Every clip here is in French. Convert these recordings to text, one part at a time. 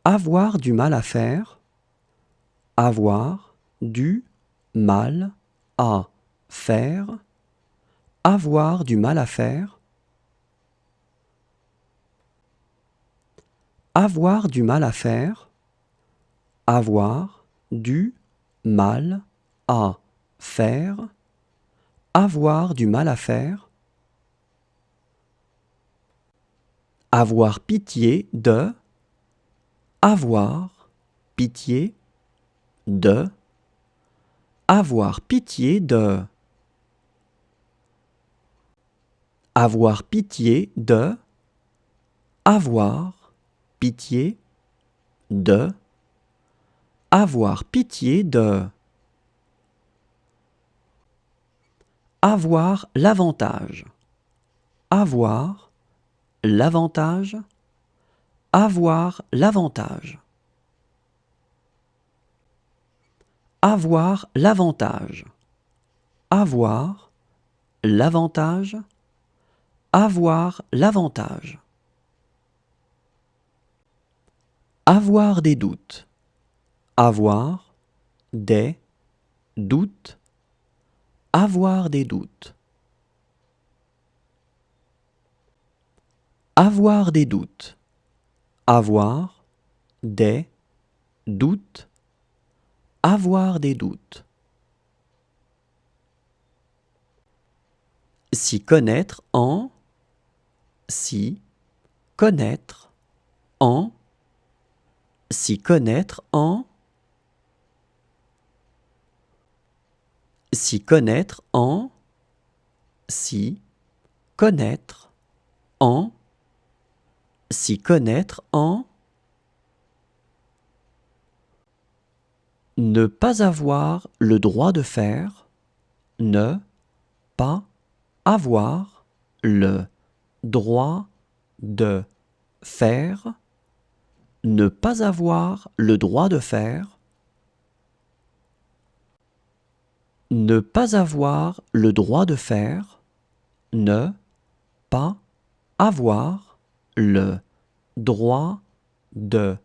Avoir du mal à faire. Avoir du mal à faire. Avoir du mal à faire. Avoir du mal à faire. Avoir du mal à faire. Avoir du mal à faire. Avoir pitié de. Avoir pitié de. Avoir pitié de. Avoir pitié de. Avoir pitié de. Avoir pitié de. Avoir l'avantage. Avoir l'avantage. Avoir l'avantage. Avoir l'avantage. Avoir l'avantage. Avoir l'avantage. Avoir des doutes. Avoir des doutes. Avoir des doutes. Avoir des doutes. Avoir des doutes. Avoir des doutes. S'y connaître en. S'y connaître en. S'y connaître en. S'y connaître en. S'y connaître en. S'y connaître en. Ne pas avoir le droit de faire. Ne pas avoir le droit de faire. Ne pas avoir le droit de faire. Ne pas avoir le droit de faire. Ne pas avoir le droit de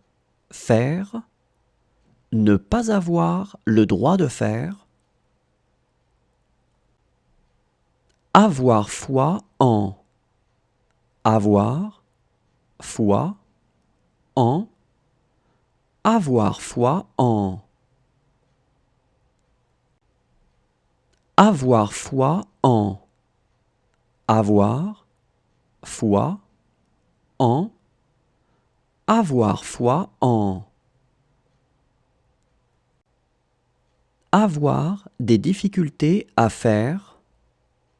faire. Ne pas avoir le droit de faire. Avoir foi en. Avoir foi en. Avoir foi en. Avoir foi en. Avoir foi en. Avoir foi en. Avoir des difficultés à faire.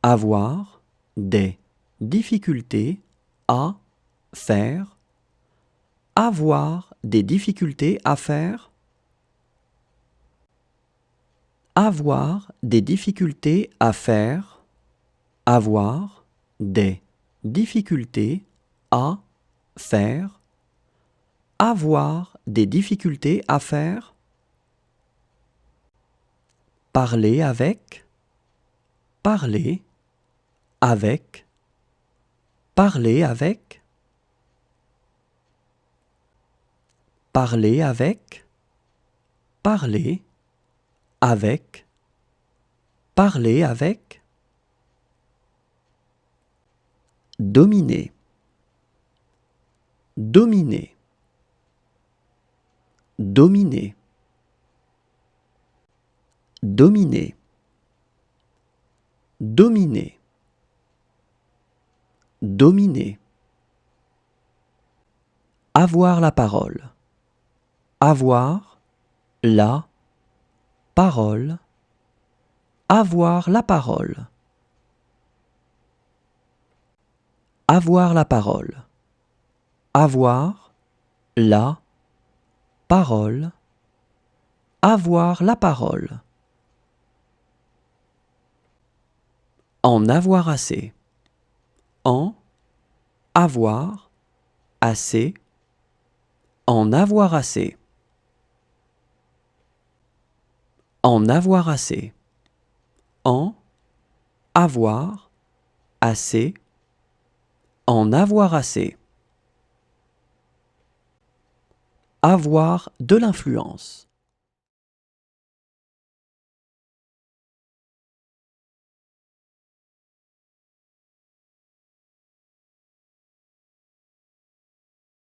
Avoir des difficultés à faire. Avoir des difficultés à faire. Avoir des difficultés à faire. Avoir des difficultés à faire. Avoir des difficultés à faire. Parler avec. Parler avec. Parler avec. Parler avec. Parler avec. Parler avec. Dominer. Dominer. Dominer. Dominer. Dominer. Dominer. Avoir la parole. Avoir la parole. Avoir la parole. Avoir la parole. Avoir la parole. Avoir la parole. En avoir assez. En avoir assez. En avoir assez. En avoir assez. En avoir assez. En avoir assez. avoir de l'influence.